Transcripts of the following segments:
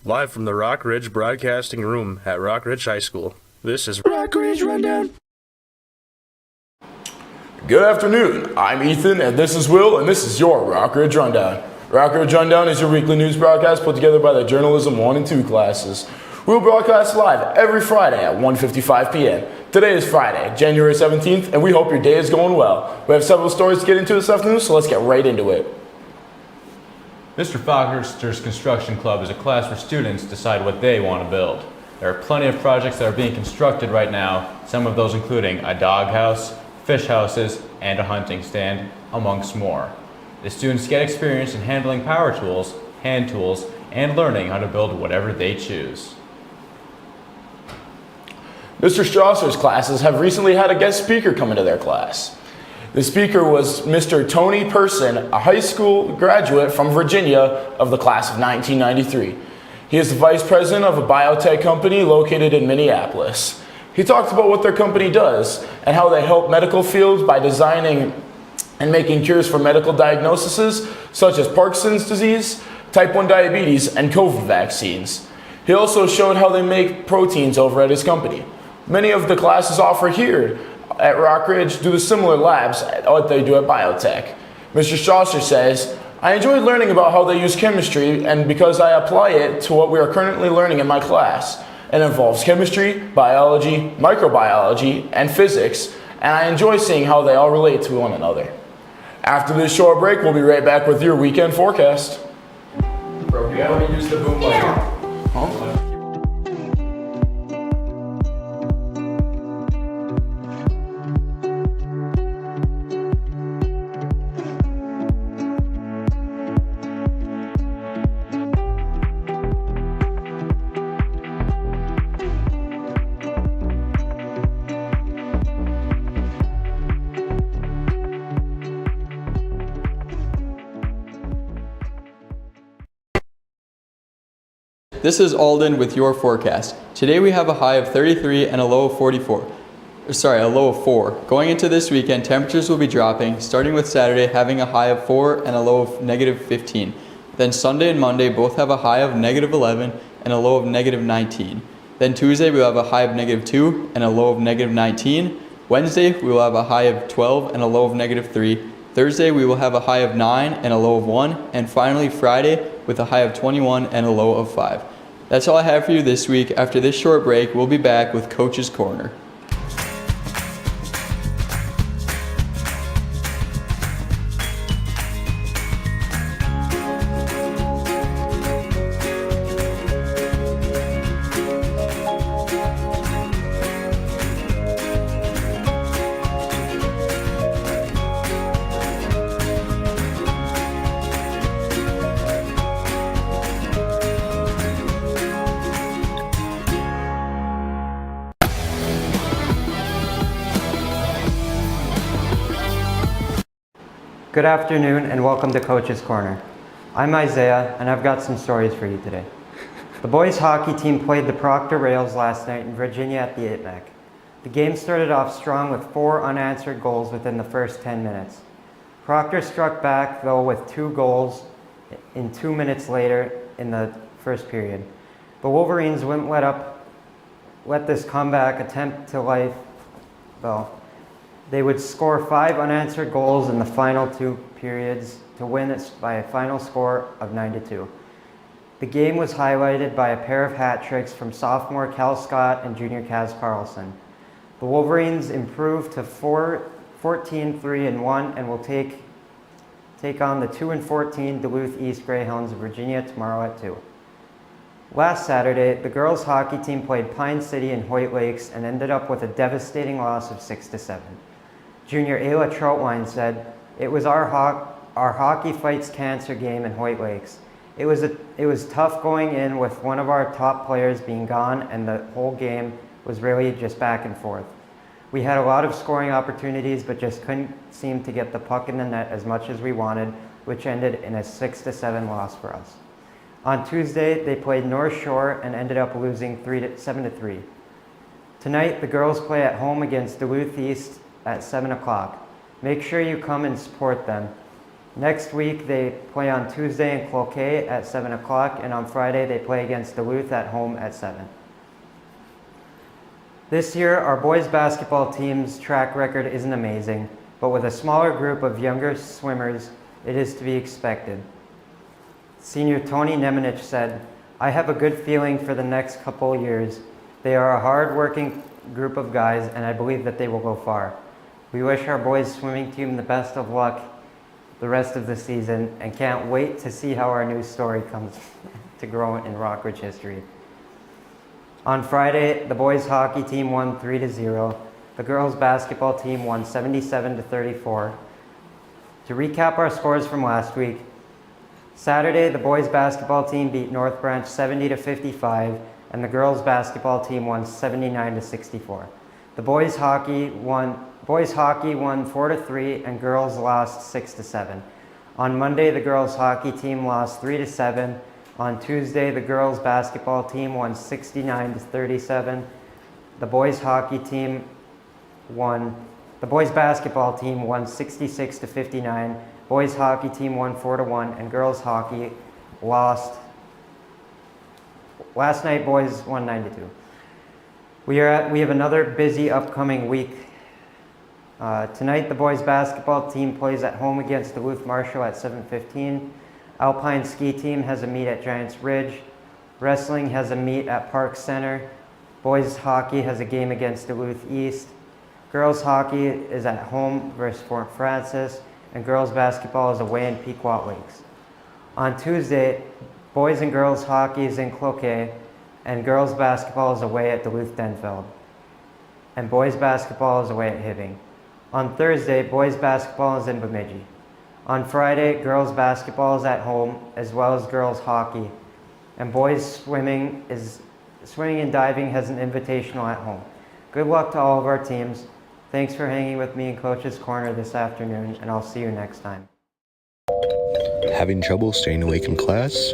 Live from the Rock Ridge Broadcasting Room at Rock Ridge High School, this is Rock Ridge Rundown. Good afternoon, I'm Ethan, and this is Will, and this is your Rock Ridge Rundown. Rock Ridge Rundown is your weekly news broadcast put together by the Journalism 1 and 2 classes. We'll broadcast live every Friday at 1:55 p.m. Today is Friday, January 17th, and we hope your day is going well. We have several stories to get into this afternoon, so let's get right into it. Mr. Foster's Construction Club is a class where students decide what they want to build. There are plenty of projects that are being constructed right now, some of those including a doghouse, fish houses, and a hunting stand, amongst more. The students get experience in handling power tools, hand tools, and learning how to build whatever they choose. Mr. Strasser's classes have recently had a guest speaker come into their class. The speaker was Mr. Tony Person, a high school graduate from Virginia of the class of 1993. He is the vice president of a biotech company located in Minneapolis. He talked about what their company does and how they help medical fields by designing and making cures for medical diagnoses such as Parkinson's disease, type 1 diabetes, and COVID vaccines. He also showed how they make proteins over at his company. Many of the classes offered here at Rock Ridge do the similar labs at what they do at biotech. Mr. Strasser says, I enjoyed learning about how they use chemistry and because I apply it to what we are currently learning in my class. It involves chemistry, biology, microbiology, and physics, and I enjoy seeing how they all relate to one another. After this short break, we'll be right back with your weekend forecast. Bro, you gotta use the boom light. Huh? This is Alden with your forecast. Today we have a high of 33 and a low of 4. Going into this weekend, temperatures will be dropping, starting with Saturday having a high of 4 and a low of negative 15. Then Sunday and Monday both have a high of negative 11 and a low of negative 19. Then Tuesday we will have a high of negative 2 and a low of negative 19. Wednesday we will have a high of 12 and a low of negative 3. Thursday we will have a high of 9 and a low of 1. And finally Friday with a high of 21 and a low of 5. That's all I have for you this week. After this short break, we'll be back with Coach's Corner. Good afternoon and welcome to Coach's Corner. I'm Isaiah and I've got some stories for you today. The boys hockey team played the Proctor Rails last night in Virginia at the ITMEC. The game started off strong with 4 unanswered goals within the first 10 minutes. Proctor struck back though with 2 goals in 2 minutes later in the first period. The Wolverines wouldn't let this comeback attempt to life though. They would score 5 unanswered goals in the final 2 periods to win it by a final score of 9-2. The game was highlighted by a pair of hat tricks from sophomore Cal Scott and junior Kaz Carlson. The Wolverines improved to 14-3-1 and will take on the 2-14 Duluth East Greyhounds of Virginia tomorrow at 2. Last Saturday, the girls hockey team played Pine City and Hoyt Lakes and ended up with a devastating loss of 6-7. Junior Ayla Troutwine said, "It was our hockey fights cancer game in Hoyt Lakes. It was tough going in with one of our top players being gone and the whole game was really just back and forth. We had a lot of scoring opportunities but just couldn't seem to get the puck in the net as much as we wanted, which ended in a 6-7 loss for us." On Tuesday, they played North Shore and ended up losing 7-3. Tonight, the girls play at home against Duluth East at 7 o'clock. Make sure you come and support them. Next week, they play on Tuesday in Cloquet at 7 o'clock, and on Friday, they play against Duluth at home at 7. This year, our boys basketball team's track record isn't amazing, but with a smaller group of younger swimmers, it is to be expected. Senior Tony Nemenich said, "I have a good feeling for the next couple years. They are a hard-working group of guys, and I believe that they will go far. We wish our boys swimming team the best of luck the rest of the season and can't wait to see how our new story comes to grow in Rockridge history." On Friday, the boys hockey team won 3-0. The girls basketball team won 77-34. To recap our scores from last week, Saturday, the boys basketball team beat North Branch 70-55, and the girls basketball team won 79-64. The boys hockey won 4-3, and girls lost 6-7. On Monday, the girls hockey team lost 3-7. On Tuesday, the girls basketball team won 69-37. The boys basketball team won 66-59. Boys hockey team won 4-1, and girls hockey lost. Last night, boys won 9-2. We have another busy upcoming week. Tonight, the boys basketball team plays at home against Duluth Marshall at 7:15. Alpine ski team has a meet at Giants Ridge. Wrestling has a meet at Park Center. Boys hockey has a game against Duluth East. Girls hockey is at home versus Fort Francis, and girls basketball is away in Pequot Lakes. On Tuesday, boys and girls hockey is in Cloquet, and girls basketball is away at Duluth Denfeld, and boys basketball is away at Hibbing. On Thursday, boys basketball is in Bemidji. On Friday, girls basketball is at home, as well as girls hockey, and boys swimming and diving has an invitational at home. Good luck to all of our teams. Thanks for hanging with me in Coach's Corner this afternoon, and I'll see you next time. Having trouble staying awake in class?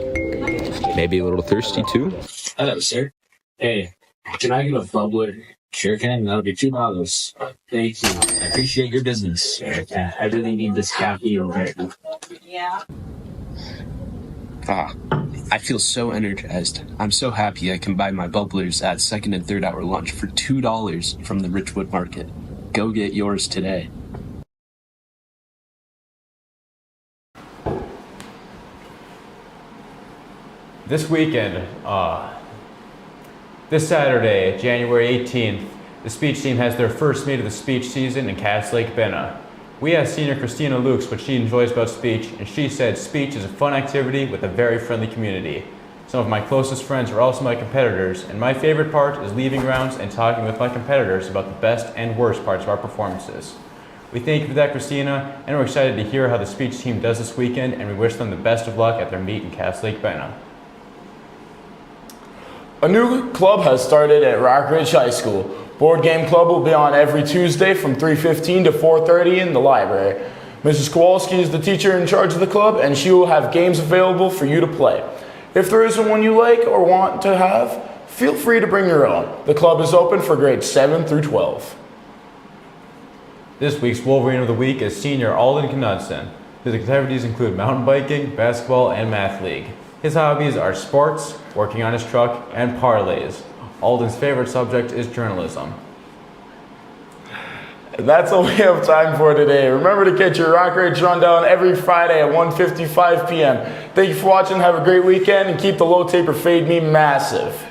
Maybe a little thirsty too? Hello, sir. Hey, can I get a bubbler? Sure can. That'll be $2. Thank you. I appreciate your business. I really need this caffeine right now. Yeah. I feel so energized. I'm so happy I can buy my bubblers at second and third hour lunch for $2 from the Richwood Market. Go get yours today. This weekend, this Saturday, January 18th, the speech team has their first meet of the speech season in Cass Lake Benna. We asked senior Christina Lukes what she enjoys about speech, and she said speech is a fun activity with a very friendly community. Some of my closest friends are also my competitors, and my favorite part is leaving rounds and talking with my competitors about the best and worst parts of our performances. We thank you for that, Christina, and we're excited to hear how the speech team does this weekend, and we wish them the best of luck at their meet in Cass Lake Benna. A new club has started at Rockridge High School. Board Game Club will be on every Tuesday from 3:15 to 4:30 in the library. Mrs. Kowalski is the teacher in charge of the club, and she will have games available for you to play. If there isn't one you like or want to have, feel free to bring your own. The club is open for grades 7 through 12. This week's Wolverine of the Week is senior Alden Knudsen. His activities include mountain biking, basketball, and math league. His hobbies are sports, working on his truck, and parlays. Alden's favorite subject is journalism. That's all we have time for today. Remember to catch your Rockridge Rundown every Friday at 1:55 p.m. Thank you for watching. Have a great weekend, and keep the low taper fade meme massive.